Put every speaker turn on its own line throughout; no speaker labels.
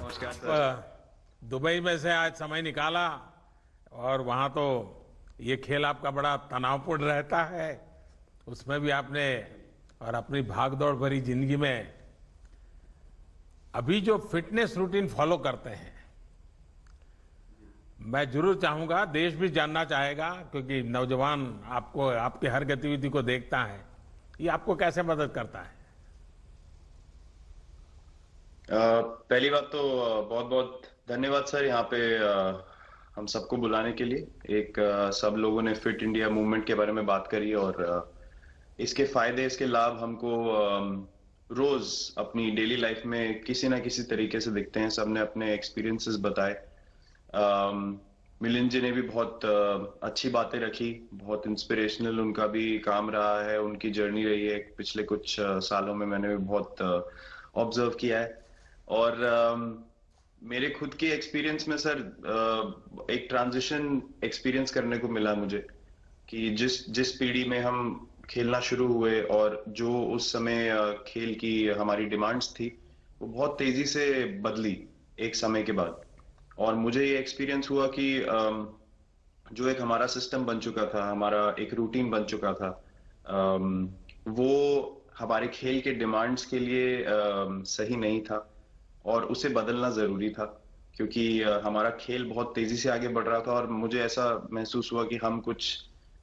नमस्कार
आप
sir.
Dubai में से आज समय निकाला और वहाँ तो ये खेल आपका बड़ा तनावपूर्ण रहता है, उसमें भी आपने और अपनी भागदौड़ भरी जिंदगी में अभी जो फिटनेस रूटीन फॉलो करते हैं, मैं जरूर चाहूंगा, देश भी जानना चाहेगा, क्योंकि नौजवान आपको आपकी हर गतिविधि को देखता है, ये आपको कैसे मदद करता है?
पहली बात तो बहुत बहुत धन्यवाद सर यहाँ पे हम सबको बुलाने के लिए। एक सब लोगों ने फिट इंडिया मूवमेंट के बारे में बात करी और इसके फायदे इसके लाभ हमको रोज अपनी डेली लाइफ में किसी ना किसी तरीके से दिखते हैं। सबने अपने एक्सपीरियंसेस बताए। मिलिंद जी ने भी बहुत अच्छी बातें रखी, बहुत इंस्पिरेशनल उनका भी काम रहा है, उनकी जर्नी रही है पिछले कुछ सालों में मैंने भी बहुत ऑब्जर्व किया है। और मेरे खुद के एक्सपीरियंस में सर एक ट्रांजिशन एक्सपीरियंस करने को मिला मुझे कि जिस जिस पीढ़ी में हम खेलना शुरू हुए और जो उस समय खेल की हमारी डिमांड्स थी वो बहुत तेजी से बदली एक समय के बाद। और मुझे ये एक्सपीरियंस हुआ कि जो एक हमारा सिस्टम बन चुका था, हमारा एक रूटीन बन चुका था, वो हमारे खेल के डिमांड्स के लिए सही नहीं था और उसे बदलना जरूरी था। क्योंकि हमारा खेल बहुत तेजी से आगे बढ़ रहा था और मुझे ऐसा महसूस हुआ कि हम कुछ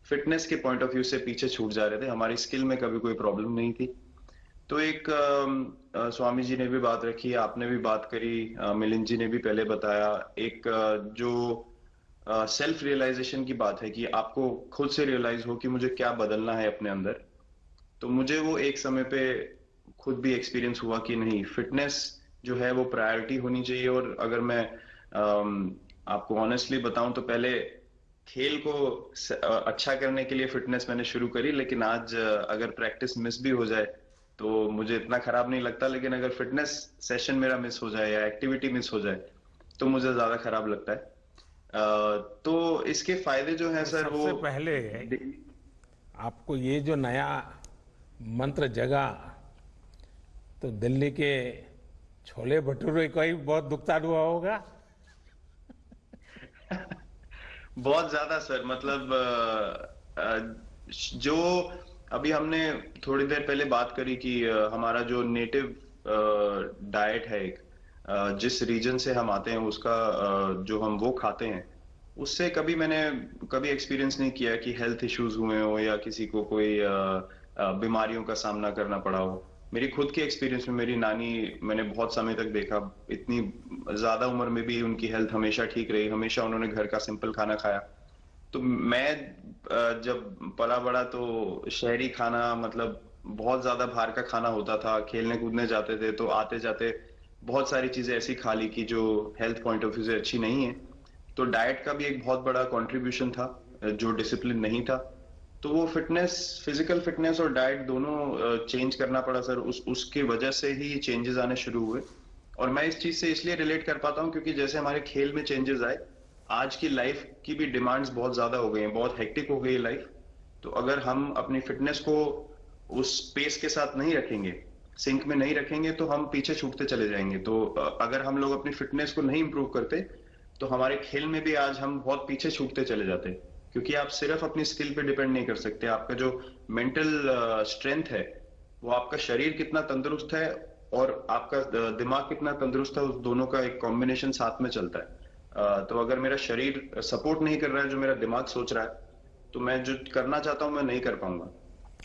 फिटनेस के पॉइंट ऑफ व्यू से पीछे छूट जा रहे थे। हमारी स्किल में कभी कोई प्रॉब्लम नहीं थी। तो एक स्वामी जी ने भी बात रखी, आपने भी बात करी, मिलिंद जी ने भी पहले बताया, एक जो सेल्फ रियलाइजेशन की बात है कि आपको खुद से रियलाइज हो कि मुझे क्या बदलना है अपने अंदर। तो मुझे वो एक समय पे खुद भी एक्सपीरियंस हुआ कि नहीं, फिटनेस जो है वो प्रायोरिटी होनी चाहिए। और अगर मैं आपको ऑनेस्टली बताऊं तो पहले खेल को अच्छा करने के लिए फिटनेस मैंने शुरू करी, लेकिन आज अगर प्रैक्टिस मिस भी हो जाए तो मुझे इतना खराब नहीं लगता। लेकिन अगर फिटनेस सेशन मेरा मिस हो जाए या एक्टिविटी मिस हो जाए तो मुझे ज्यादा खराब लगता है। तो इसके फायदे जो हैं
तो
सर वो
सबसे पहले आपको ये जो नया मंत्र जगा, तो दिल्ली के छोले भटूरे का ही बहुत दुखता हुआ होगा।
बहुत ज्यादा सर, मतलब जो अभी हमने थोड़ी देर पहले बात करी कि हमारा जो नेटिव डाइट है, एक जिस रीजन से हम आते हैं उसका जो हम वो खाते हैं, उससे कभी मैंने कभी एक्सपीरियंस नहीं किया कि हेल्थ इश्यूज हुए हो या किसी को कोई बीमारियों का सामना करना पड़ा हो। मेरी खुद के एक्सपीरियंस में मेरी नानी, मैंने बहुत समय तक देखा, इतनी ज्यादा उम्र में भी उनकी हेल्थ हमेशा ठीक रही, हमेशा उन्होंने घर का सिंपल खाना खाया। तो मैं जब पला बड़ा तो शहरी खाना, मतलब बहुत ज्यादा बाहर का खाना होता था, खेलने कूदने जाते थे तो आते जाते बहुत सारी चीजें ऐसी खा ली कि जो हेल्थ पॉइंट ऑफ व्यू से अच्छी नहीं है। तो डाइट का भी एक बहुत बड़ा कंट्रीब्यूशन था, जो डिसिप्लिन नहीं था। तो वो फिटनेस, फिजिकल फिटनेस और डाइट दोनों चेंज करना पड़ा सर। उसकी वजह से ही चेंजेस आने शुरू हुए। और मैं इस चीज से इसलिए रिलेट कर पाता हूँ क्योंकि जैसे हमारे खेल में चेंजेस आए, आज की लाइफ की भी डिमांड्स बहुत ज्यादा हो गई हैं, बहुत हेक्टिक हो गई है लाइफ। तो अगर हम अपनी फिटनेस को उस पेस के साथ नहीं रखेंगे, सिंक में नहीं रखेंगे, तो हम पीछे छूटते चले जाएंगे। तो अगर हम लोग अपनी फिटनेस को नहीं इंप्रूव करते तो हमारे खेल में भी आज हम बहुत पीछे छूटते चले जाते हैं। क्योंकि आप सिर्फ अपनी स्किल पे डिपेंड नहीं कर सकते, आपका जो मेंटल स्ट्रेंथ है, वो आपका शरीर कितना तंदुरुस्त है और आपका दिमाग कितना तंदुरुस्त है, उस दोनों का एक कॉम्बिनेशन साथ में चलता है। तो अगर मेरा शरीर सपोर्ट नहीं कर रहा है जो मेरा दिमाग सोच रहा है, तो मैं जो करना चाहता हूं मैं नहीं कर पाऊंगा।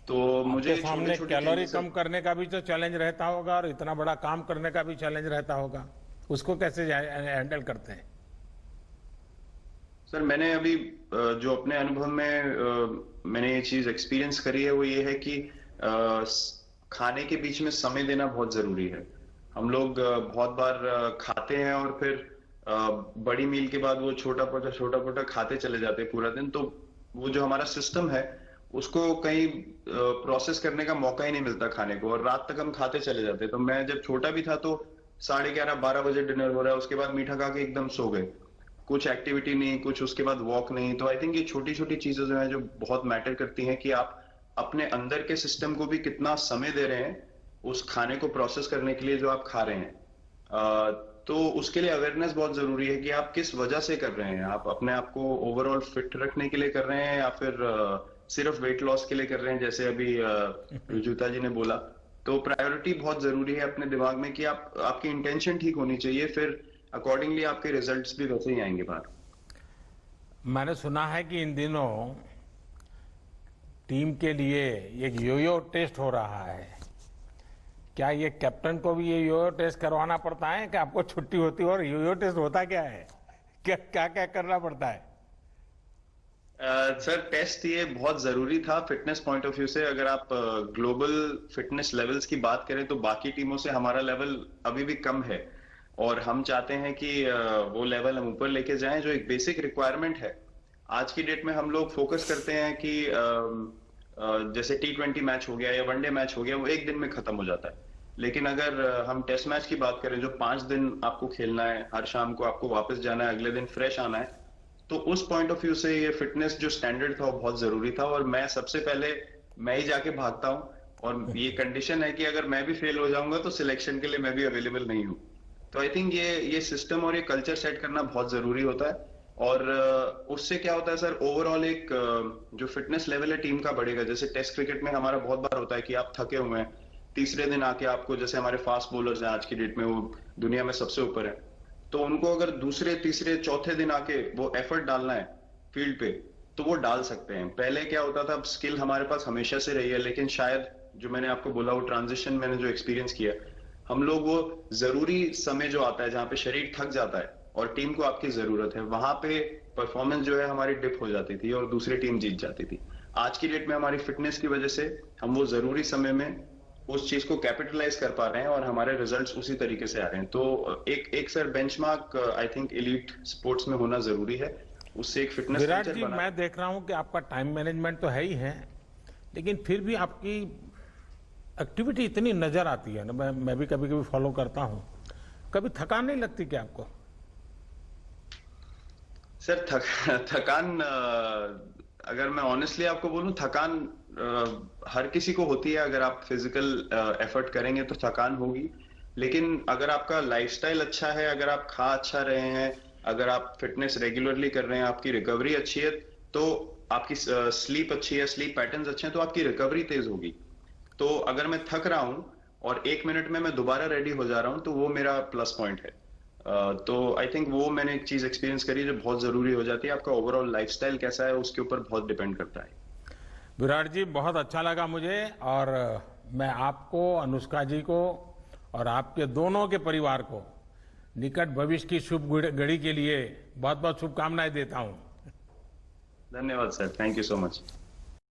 तो मुझे
आपके
ये छोटे
सामने
छोटे
कैलोरी
चेंजेस।
कम करने का भी तो चैलेंज रहता होगा और इतना बड़ा काम करने का भी चैलेंज रहता होगा, उसको कैसे हैंडल करते हैं?
सर मैंने अभी जो अपने अनुभव में मैंने ये चीज एक्सपीरियंस करी है वो ये है कि खाने के बीच में समय देना बहुत जरूरी है। हम लोग बहुत बार खाते हैं और फिर बड़ी मील के बाद वो छोटा पोटा खाते चले जाते हैं पूरा दिन। तो वो जो हमारा सिस्टम है उसको कहीं प्रोसेस करने का मौका ही नहीं मिलता खाने को, और रात तक हम खाते चले जाते हैं। तो मैं जब छोटा भी था तो 11:30 12 बजे डिनर हो रहा है, उसके बाद मीठा खा के एकदम सो गए, कुछ एक्टिविटी नहीं, कुछ उसके बाद वॉक नहीं। तो आई थिंक ये छोटी छोटी चीजें जो है जो बहुत मैटर करती हैं कि आप अपने अंदर के सिस्टम को भी कितना समय दे रहे हैं उस खाने को प्रोसेस करने के लिए जो आप खा रहे हैं। तो उसके लिए अवेयरनेस बहुत जरूरी है कि आप किस वजह से कर रहे हैं। आप अपने आप को ओवरऑल फिट रखने के लिए कर रहे हैं या फिर सिर्फ वेट लॉस के लिए कर रहे हैं, जैसे अभी रुजुता जी ने बोला। तो प्रायोरिटी बहुत जरूरी है अपने दिमाग में कि आपकी इंटेंशन ठीक होनी चाहिए, फिर अकॉर्डिंगली आपके रिजल्ट्स भी वैसे ही आएंगे बाहर।
मैंने सुना है कि इन दिनों टीम के लिए एक योयो टेस्ट हो रहा है। क्या ये कैप्टन को भी ये योयो टेस्ट करवाना पड़ता है कि आपको छुट्टी होती है? और योयो टेस्ट होता क्या है, क्या क्या क्या करना पड़ता है?
सर टेस्ट ये बहुत जरूरी था फिटनेस पॉइंट ऑफ व्यू से। अगर आप ग्लोबल फिटनेस लेवल्स की बात करें तो बाकी टीमों से हमारा लेवल अभी भी कम है, और हम चाहते हैं कि वो लेवल हम ऊपर लेके जाएं। जो एक बेसिक रिक्वायरमेंट है आज की डेट में, हम लोग फोकस करते हैं कि जैसे T20 मैच हो गया या वनडे मैच हो गया, वो एक दिन में खत्म हो जाता है। लेकिन अगर हम टेस्ट मैच की बात करें जो 5 दिन आपको खेलना है, हर शाम को आपको वापस जाना है, अगले दिन फ्रेश आना है, तो उस पॉइंट ऑफ व्यू से ये फिटनेस जो स्टैंडर्ड था वो बहुत जरूरी था। और मैं सबसे पहले मैं ही जाके भागता हूँ, और ये कंडीशन है कि अगर मैं भी फेल हो जाऊंगा तो सिलेक्शन के लिए मैं भी अवेलेबल नहीं हूँ। तो आई थिंक ये सिस्टम और ये कल्चर सेट करना बहुत जरूरी होता है। और उससे क्या होता है सर, ओवरऑल एक जो फिटनेस लेवल है टीम का बढ़ेगा। जैसे टेस्ट क्रिकेट में हमारा बहुत बार होता है कि आप थके हुए हैं, तीसरे दिन आके आपको, जैसे हमारे फास्ट बॉलर्स हैं आज की डेट में, वो दुनिया में सबसे ऊपर है, तो उनको अगर दूसरे तीसरे चौथे दिन आके वो एफर्ट डालना है फील्ड पे तो वो डाल सकते हैं। पहले क्या होता था, स्किल हमारे पास हमेशा से रही है, लेकिन शायद जो मैंने आपको बोला वो ट्रांजिशन मैंने जो एक्सपीरियंस किया, हम लोग वो जरूरी समय जो आता है जहां पे शरीर थक जाता है और टीम को आपकी जरूरत है, वहां पे परफॉर्मेंस जो है हमारी डिप हो जाती थी और दूसरी टीम जीत जाती थी। आज की डेट में हमारी फिटनेस की वजह से हम वो जरूरी समय में उस चीज को कैपिटलाइज कर पा रहे हैं और हमारे रिजल्ट्स उसी तरीके से आ रहे हैं। तो एक sir benchmark I think elite sports में होना जरूरी है, उससे एक फिटनेस
विराट
कल्चर
जी,
बना।
मैं देख रहा हूं कि आपका टाइम मैनेजमेंट तो है ही है, लेकिन फिर भी आपकी एक्टिविटी इतनी नजर आती है ना, मैं भी कभी कभी फॉलो करता हूं। कभी थकान नहीं लगती क्या आपको?
सर थकान अगर मैं ऑनेस्टली आपको बोलूं, थकान हर किसी को होती है। अगर आप फिजिकल एफर्ट करेंगे तो थकान होगी, लेकिन अगर आपका लाइफस्टाइल अच्छा है, अगर आप खा अच्छा रहे हैं, अगर आप फिटनेस रेगुलरली कर रहे हैं, आपकी रिकवरी अच्छी है, तो आपकी स्लीप अच्छी है, स्लीप पैटर्न्स अच्छे हैं, तो आपकी रिकवरी तेज होगी। तो अगर मैं थक रहा हूं और 1 मिनट में मैं दोबारा रेडी हो जा रहा हूं तो वो मेरा प्लस पॉइंट है। तो आई थिंक वो मैंने एक चीज एक्सपीरियंस करी जो बहुत जरूरी हो जाती है। आपका ओवरऑल लाइफस्टाइल कैसा है उसके ऊपर बहुत डिपेंड करता है।
विराट जी, बहुत अच्छा लगा मुझे, और मैं आपको, अनुष्का जी को और आपके दोनों के परिवार को निकट भविष्य की शुभ घड़ी के लिए बहुत बहुत शुभकामनाएं देता हूं।
धन्यवाद sir, thank you so much.